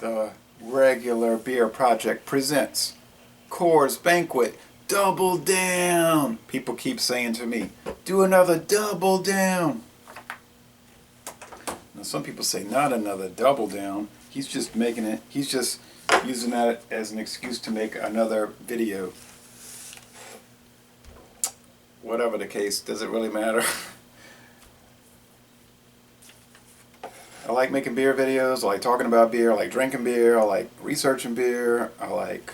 The Regular Beer Project presents Coors Banquet Double Down. People keep saying to me, do another double down. Now some people say not another double down. He's just making it, he's just using that as an excuse to make another video. Whatever the case, does it really matter? I like making beer videos, I like talking about beer, I like drinking beer, I like researching beer, I like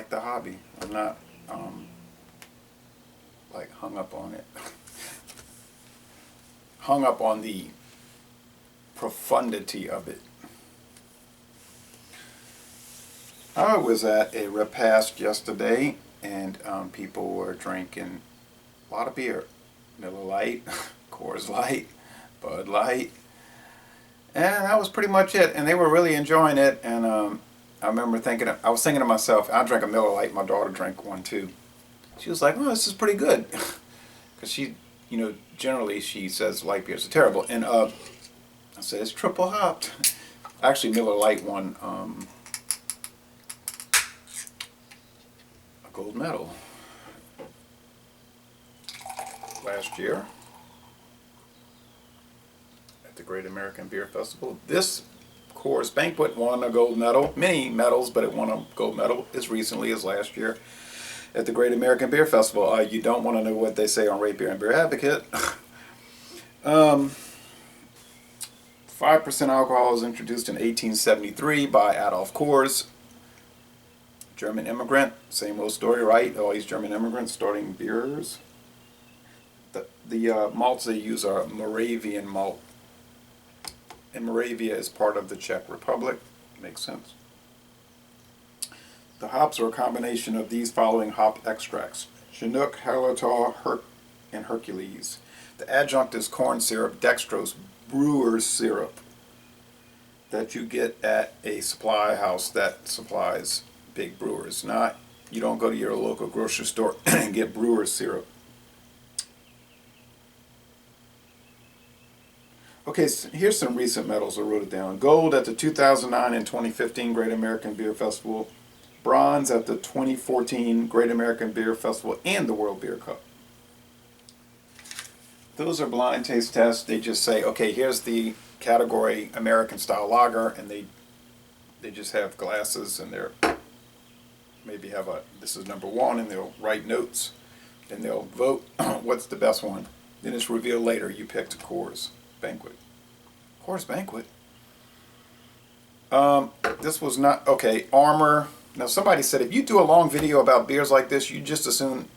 the hobby. I'm not like hung up on it. Hung up on the profundity of it. I was at a repast yesterday and people were drinking a lot of beer. Miller Lite, Coors Light, Bud Light, and that was pretty much it. And they were really enjoying it. And I remember thinking, I was thinking to myself, I drank a Miller Lite. My daughter drank one too. She was like, "Oh, this is pretty good," because she, generally she says light beers are terrible. And I said it's triple hopped. Actually, Miller Lite won a gold medal last year at the Great American Beer Festival. This Coors Banquet won a gold medal, many medals, but it won a gold medal as recently as last year at the Great American Beer Festival. You don't want to know what they say on Rate Beer and Beer Advocate. 5% alcohol was introduced in 1873 by Adolph Coors, German immigrant. Same old story, right? All these German immigrants starting beers. The malts they use are Moravian malt. And Moravia is part of the Czech Republic. Makes sense. The hops are a combination of these following hop extracts: Chinook, Hallertau, and Hercules. The adjunct is corn syrup, dextrose, brewer's syrup that you get at a supply house that supplies big brewers. You don't go to your local grocery store and get brewer's syrup. Okay, so here's some recent medals. I wrote it down. Gold at the 2009 and 2015 Great American Beer Festival. Bronze at the 2014 Great American Beer Festival and the World Beer Cup. Those are blind taste tests. They just say, okay, here's the category American style lager, and they just have glasses, and they're maybe have this is number one, and they'll write notes, and they'll vote what's the best one. Then it's revealed later you picked Coors Banquet. Coors Banquet? This was not, okay, Armor. Now somebody said if you do a long video about beers like this, you just as soon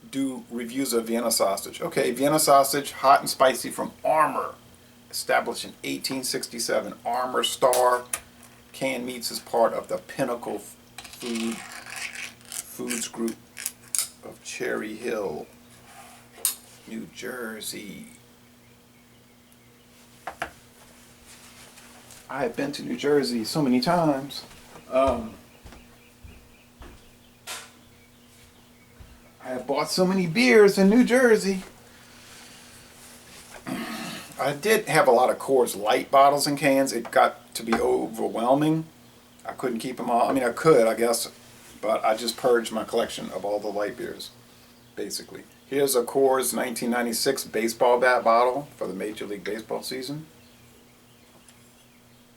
do reviews of Vienna sausage. Okay, Vienna sausage, hot and spicy from Armor. Established in 1867. Armor Star canned meats is part of the Pinnacle Foods Group of Cherry Hill, New Jersey. I have been to New Jersey so many times. I have bought so many beers in New Jersey. I did have a lot of Coors Light bottles and cans. It got to be overwhelming. I couldn't keep them all. I mean, I could, I guess, but I just purged my collection of all the light beers, basically. Here's a Coors 1996 baseball bat bottle for the Major League Baseball season.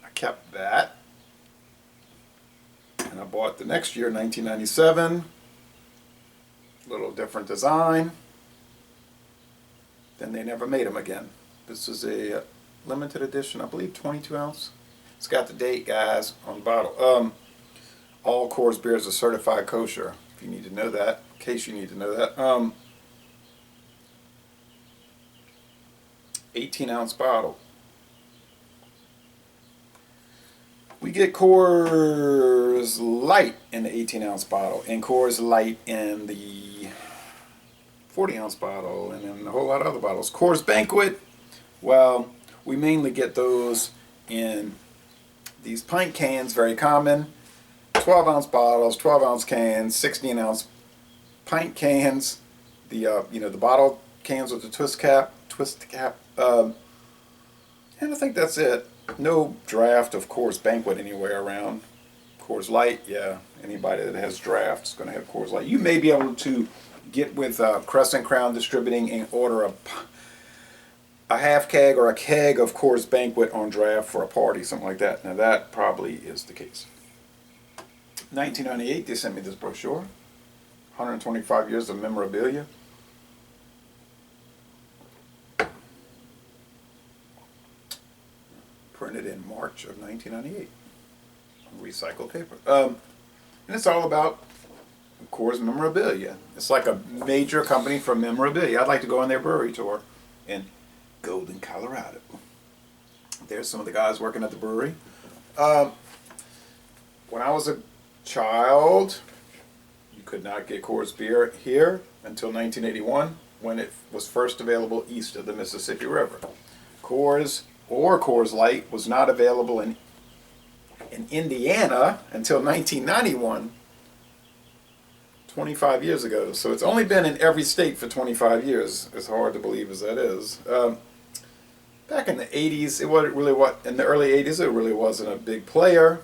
I kept that. And I bought the next year, 1997. Little different design. Then they never made them again. This is a limited edition, I believe 22 ounce. It's got the date, guys, on the bottle. All Coors beers are certified kosher, if you need to know that, in case you need to know that. 18-ounce bottle. We get Coors Light in the 18-ounce bottle, and Coors Light in the 40-ounce bottle, and then a whole lot of other bottles. Coors Banquet, well, we mainly get those in these pint cans, very common. 12-ounce bottles, 12-ounce cans, 16-ounce pint cans. The the bottle cans with the twist cap. And I think that's it. No draft of Coors Banquet anywhere around. Coors Light, yeah. Anybody that has draft is going to have Coors Light. You may be able to get with Crescent Crown Distributing and order a half keg or a keg of Coors Banquet on draft for a party, something like that. Now that probably is the case. 1998, they sent me this brochure. 125 years of memorabilia. Printed in March of 1998 on recycled paper. And it's all about Coors memorabilia. It's like a major company for memorabilia. I'd like to go on their brewery tour in Golden, Colorado. There's some of the guys working at the brewery. When I was a child, you could not get Coors beer here until 1981 when it was first available east of the Mississippi River. Coors or Coors Light was not available in Indiana until 1991, 25 years ago. So it's only been in every state for 25 years, as hard to believe as that is. Back in the 80s, it wasn't really in the early 80s, it really wasn't a big player.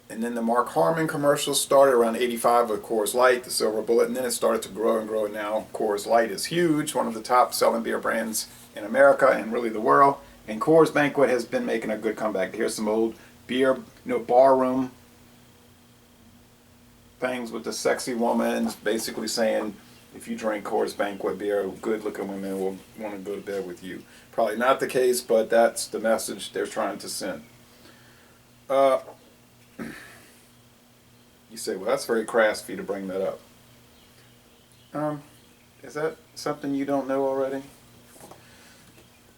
And then the Mark Harmon commercials started around 85 with Coors Light, the Silver Bullet, and then it started to grow and grow. And now Coors Light is huge, one of the top selling beer brands in America and really the world. And Coors Banquet has been making a good comeback. Here's some old beer, barroom things with the sexy woman basically saying, if you drink Coors Banquet beer, good-looking women will want to go to bed with you. Probably not the case, but that's the message they're trying to send. You say, well, that's very crass for you to bring that up. Is that something you don't know already?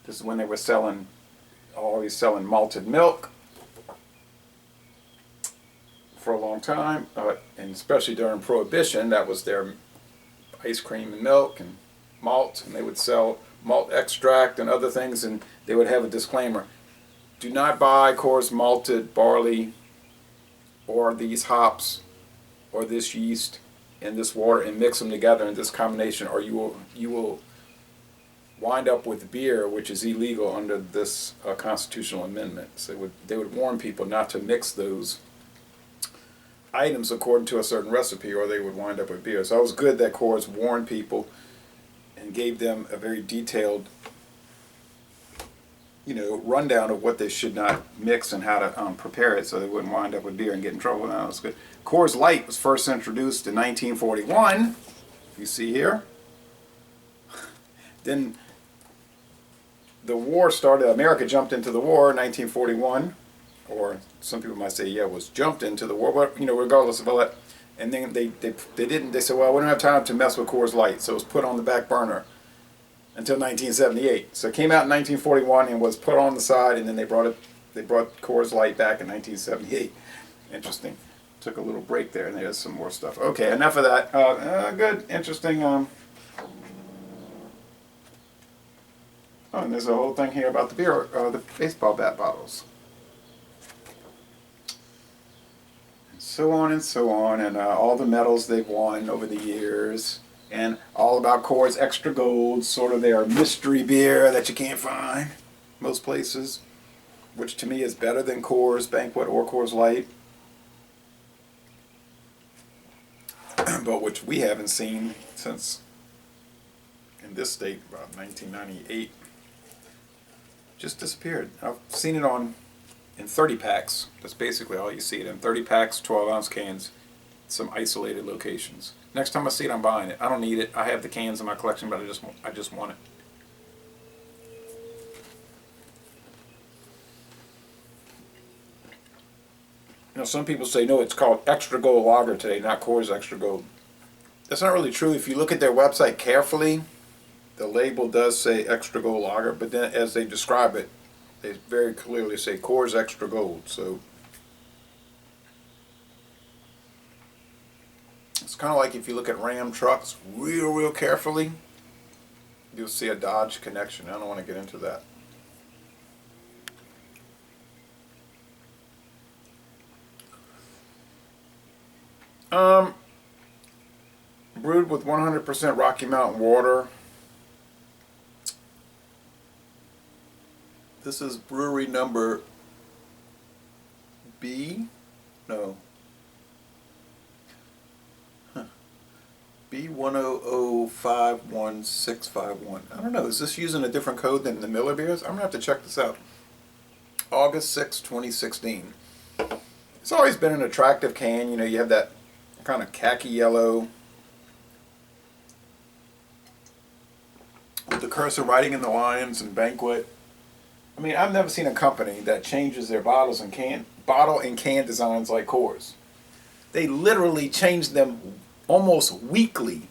This is when they were always selling malted milk for a long time, and especially during Prohibition, that was their ice cream and milk and malt, and they would sell malt extract and other things, and they would have a disclaimer: do not buy Coors malted barley or these hops or this yeast and this water and mix them together in this combination, or you will wind up with beer, which is illegal under this constitutional amendment. So they would warn people not to mix those items according to a certain recipe, or they would wind up with beer. So it was good that Coors warned people and gave them a very detailed rundown of what they should not mix and how to prepare it so they wouldn't wind up with beer and get in trouble. That was good. Coors Light was first introduced in 1941, you see here. Then the war started. America jumped into the war in 1941, or some people might say, yeah, was jumped into the war, but regardless of all that. And then they didn't. They said, well, we don't have time to mess with Coors Light, so it was put on the back burner until 1978. So it came out in 1941 and was put on the side, and then they brought Coors Light back in 1978. Interesting. Took a little break there, and there's some more stuff. Okay, enough of that. Good, interesting. Oh, and there's a whole thing here about the the baseball bat bottles. So on and so on, and all the medals they've won over the years, and all about Coors Extra Gold, sort of their mystery beer that you can't find most places, which to me is better than Coors Banquet or Coors Light, but which we haven't seen since, in this state, about 1998. Just disappeared. I've seen it in 30 packs. That's basically all you see it in. 30 packs, 12-ounce cans, some isolated locations. Next time I see it, I'm buying it. I don't need it. I have the cans in my collection, but I just want it. Some people say, no, it's called Extra Gold Lager today, not Coors Extra Gold. That's not really true. If you look at their website carefully, the label does say Extra Gold Lager, but then as they describe it, they very clearly say Coors Extra Gold. So it's kind of like if you look at Ram trucks real carefully, you'll see a Dodge connection. I don't want to get into that. Brewed with 100% Rocky Mountain water. This is brewery number B? No. B1005161. I don't know. Is this using a different code than the Miller beers? I'm going to have to check this out. August 6, 2016. It's always been an attractive can. You know, you have that kind of khaki yellow with the cursor writing in the lines and Banquet. I mean, I've never seen a company that changes their bottle and can designs like Coors. They literally change them almost weekly.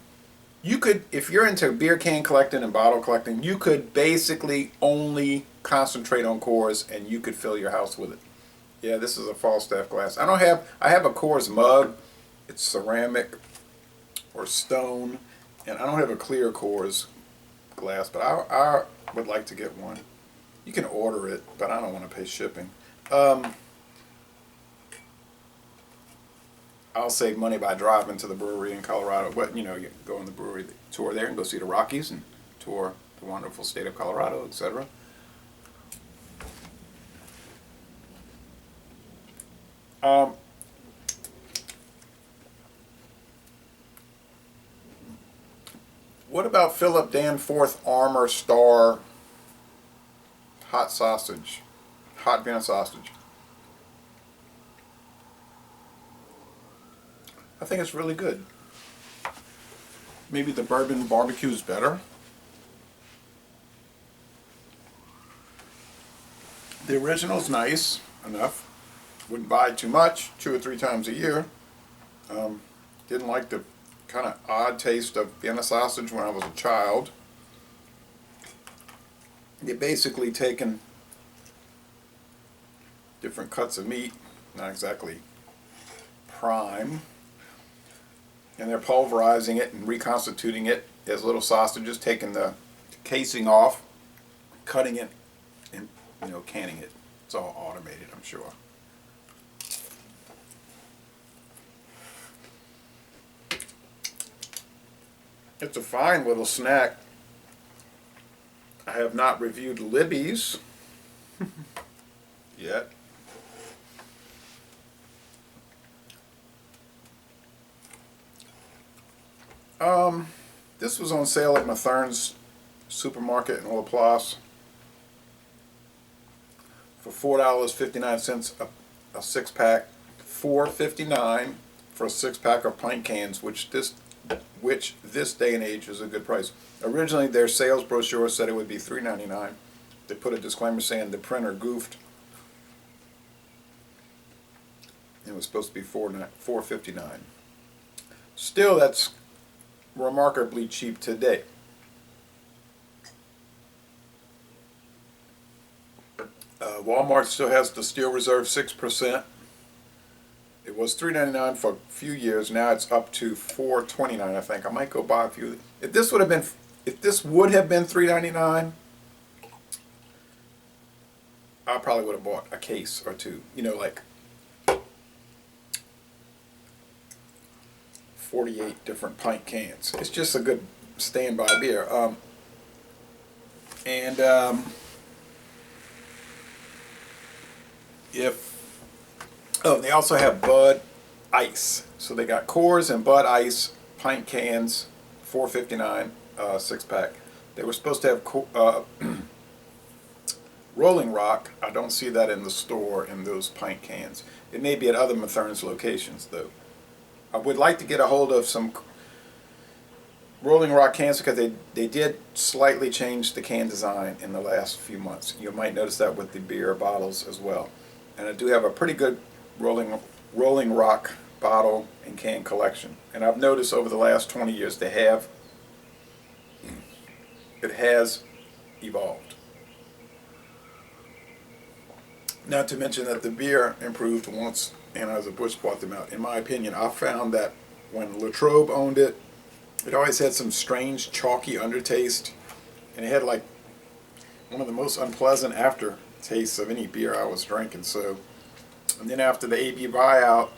You could, if you're into beer can collecting and bottle collecting, you could basically only concentrate on Coors and you could fill your house with it. Yeah, this is a Falstaff glass. I have a Coors mug. It's ceramic or stone, and I don't have a clear Coors glass, but I would like to get one. You can order it, but I don't want to pay shipping. I'll save money by driving to the brewery in Colorado. But, you know, you go on the brewery tour there and go see the Rockies and tour the wonderful state of Colorado, etc. What about Philip Danforth Armor Star hot sausage? Hot Vienna sausage. I think it's really good. Maybe the bourbon barbecue is better. The original's nice enough. Wouldn't buy too much, 2 or 3 times a year. Didn't like the kind of odd taste of Vienna sausage when I was a child. You're basically taking different cuts of meat, not exactly prime, and they're pulverizing it and reconstituting it as little sausages, taking the casing off, cutting it, and, you know, canning it. It's all automated, I'm sure. It's a fine little snack. I have not reviewed Libby's yet. This was on sale at Mathern's supermarket in Laplace for $4.59 a 6-pack. $4.59 for a 6-pack of pint cans, which this day and age is a good price. Originally, their sales brochure said it would be $3.99. They put a disclaimer saying the printer goofed. It was supposed to be $4.59. Still, that's remarkably cheap today. Walmart still has the Steel Reserve 6%. It was $3.99 for a few years. Now it's up to $4.29. I think I might go buy a few. If this would have been $3.99, I probably would have bought a case or two. You know, like 48 different pint cans. It's just a good standby beer. They also have Bud Ice. So they got Coors and Bud Ice pint cans, $4.59 6-pack. They were supposed to have Rolling Rock. I don't see that in the store in those pint cans. It may be at other Mathern's locations though. I would like to get a hold of some Rolling Rock cans because they did slightly change the can design in the last few months. You might notice that with the beer bottles as well. And I do have a pretty good Rolling Rock bottle and can collection. And I've noticed over the last 20 years it has evolved. Not to mention that the beer improved once Anheuser-Busch bought them out. In my opinion, I found that when Latrobe owned it, it always had some strange chalky undertaste, and it had like one of the most unpleasant aftertastes of any beer I was drinking. So, and then after the AB buyout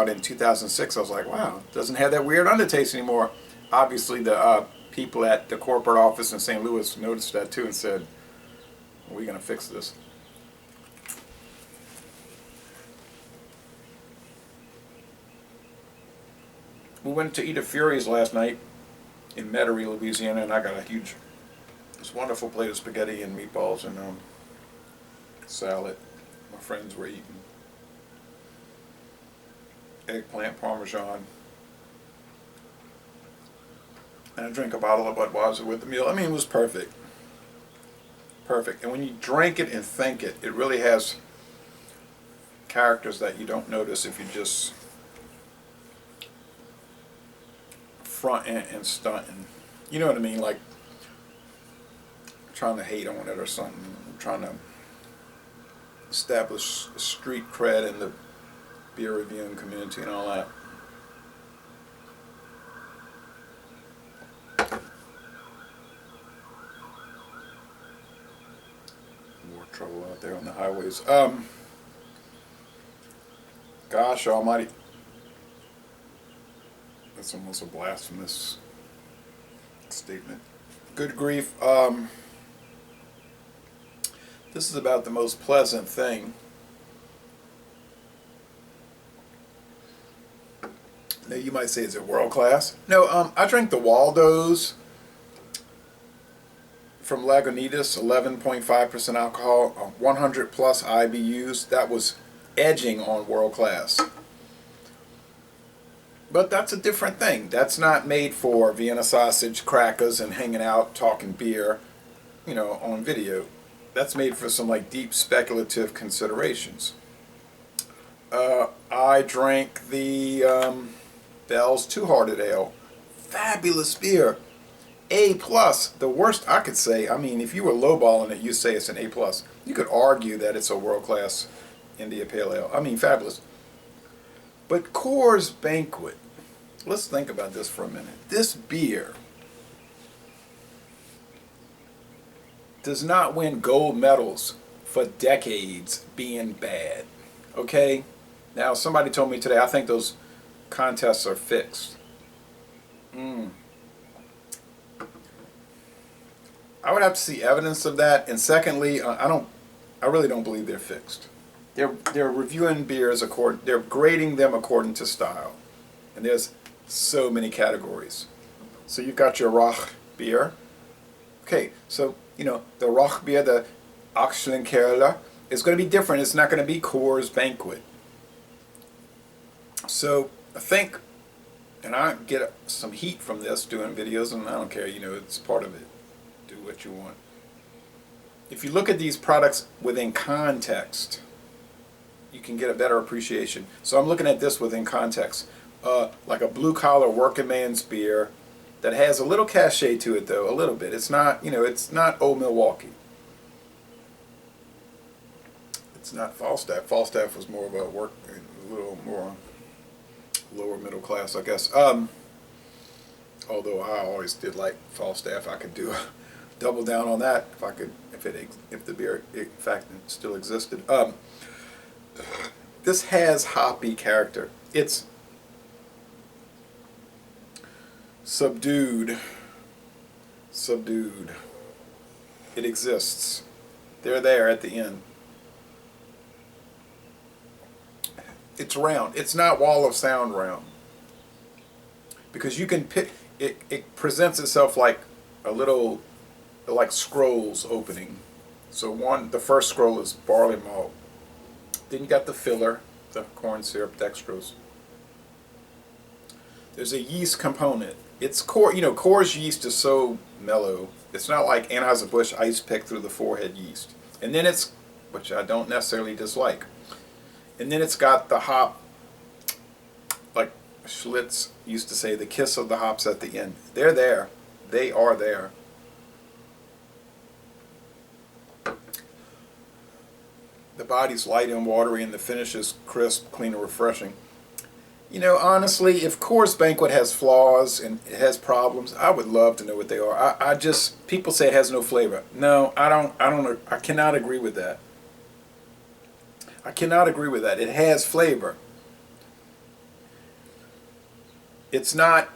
in 2006, I was like, wow, it doesn't have that weird undertaste anymore. Obviously, the people at the corporate office in St. Louis noticed that too and said, We're gonna fix this. We went to eat at Fury's last night in Metairie, Louisiana, and I got this wonderful plate of spaghetti and meatballs and salad. My friends were eating eggplant parmesan, and I drank a bottle of Budweiser with the meal. I mean, it was perfect. Perfect. And when you drink it and think it, it really has characters that you don't notice if you just front and stunt, and you know what I mean, like trying to hate on it or something, trying to establish street cred in the beer reviewing community and all that. More trouble out there on the highways. Gosh almighty. That's almost a blasphemous statement. Good grief. This is about the most pleasant thing. Now you might say, is it world class? No, I drank the Waldo's from Lagunitas, 11.5% alcohol, 100 plus IBUs. That was edging on world class. But that's a different thing. That's not made for Vienna sausage, crackers, and hanging out, talking beer, you know, on video. That's made for some like deep speculative considerations. I drank the Bell's Two-Hearted Ale. Fabulous beer. A+. The worst I could say, I mean, if you were lowballing it, you'd say it's an A+. You could argue that it's a world-class India Pale Ale. I mean, fabulous. But Coors Banquet, let's think about this for a minute. This beer does not win gold medals for decades being bad. Okay? Now, somebody told me today, I think those contests are fixed. I would have to see evidence of that. And secondly, I really don't believe they're fixed. They're reviewing beers they're grading them according to style, and there's so many categories. So you've got your Rach beer. Okay, so you know the Rach beer, the Achschenkerler, is going to be different. It's not going to be Coors Banquet. So I think, and I get some heat from this doing videos, and I don't care. You know, it's part of it. Do what you want. If you look at these products within context, you can get a better appreciation. So I'm looking at this within context, like a blue-collar working man's beer that has a little cachet to it, though, a little bit. It's not, you know, it's not Old Milwaukee. It's not Falstaff. Falstaff was more of a little more lower middle class, I guess. Although I always did like Falstaff. I could do a double down on that if the beer in fact still existed. This has hoppy character. It's subdued. It exists. They're there at the end. It's round. It's not Wall of Sound round. Because you can pick, it presents itself like a little, like scrolls opening. So the first scroll is barley malt. Then you got the filler, the corn syrup, dextrose. There's a yeast component. It's Coors yeast is so mellow. It's not like Anheuser-Busch ice pick through the forehead yeast. And then which I don't necessarily dislike. And then it's got the hop, like Schlitz used to say, the kiss of the hops at the end. They're there. They are there. The body's light and watery, and the finish is crisp, clean, and refreshing. You know, honestly, if Coors Banquet has flaws and it has problems, I would love to know what they are. People say it has no flavor. No, I cannot agree with that. I cannot agree with that. It has flavor. It's not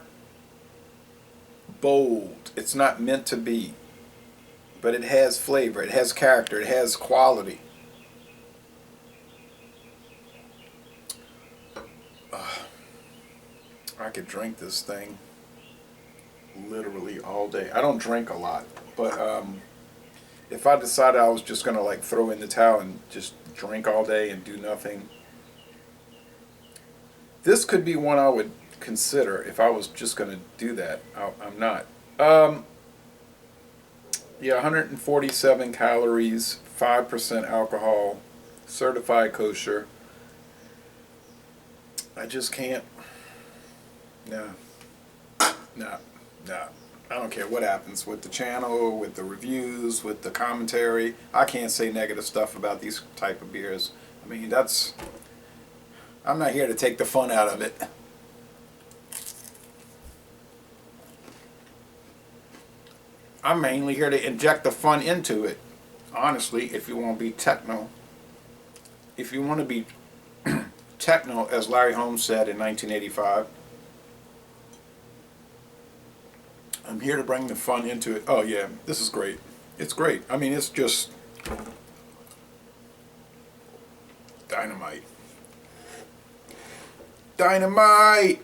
bold. It's not meant to be. but it has flavor, it has character, it has quality. I could drink this thing literally all day. I don't drink a lot, but if I decided I was just gonna like throw in the towel and just drink all day and do nothing, this could be one I would consider if I was just gonna do that. I'm not. Yeah, 147 calories, 5% alcohol, certified kosher. I just can't. No. No. No. I don't care what happens with the channel, with the reviews, with the commentary. I can't say negative stuff about these type of beers. I mean, I'm not here to take the fun out of it. I'm mainly here to inject the fun into it. Honestly, if you want to be techno. If you want to be techno, as Larry Holmes said in 1985, I'm here to bring the fun into it. Oh yeah, this is great. It's great. I mean, it's just dynamite. Dynamite!